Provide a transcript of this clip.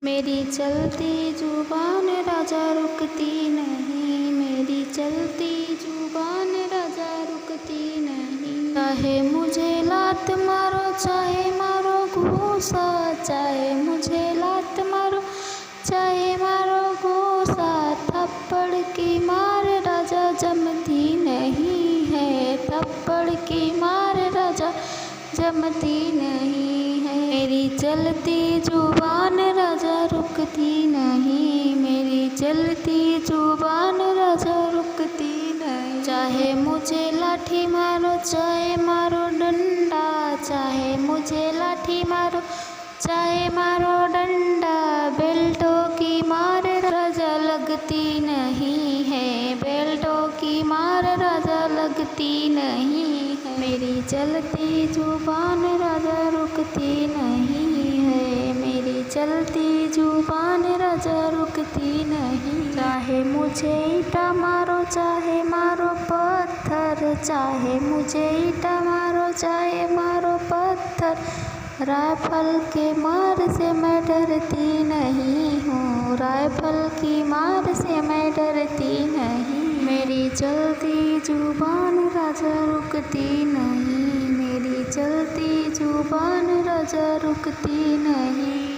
मेरी चलती जुबान राजा रुकती नहीं, मेरी चलती जुबान राजा रुकती नहीं। चाहे मुझे लात मारो, चाहे मारो घूसा, चाहे मुझे लात मारो, चाहे मारो घूसा, थप्पड़ की मार राजा जमती नहीं है, थप्पड़ की मार राजा जमती नहीं है। मेरी चलती जुबान राजा रुकती नहीं, मेरी चलती जुबान राजा रुकती नहीं। चाहे मुझे लाठी मारो, चाहे मारो डंडा, चाहे मुझे लाठी मारो, चाहे मारो डंडा, बेल्टों की मार राजा लगती नहीं है, बेल्टों की मार राजा लगती नहीं है। मेरी चलती जुबान राजा रुकती नहीं है, मेरी चलती जुबान राजा रुकती नहीं। चाहे मुझे ईंटा मारो, चाहे मारो पत्थर, चाहे मुझे ईंटा मारो, चाहे मारो पत्थर, राइफल के मार से मैं डरती नहीं हूँ, राइफल की मार से मैं डरती नहीं। मेरी चलती जुबान राजा रुकती नहीं, मेरी चलती जुबान राजा रुकती नहीं।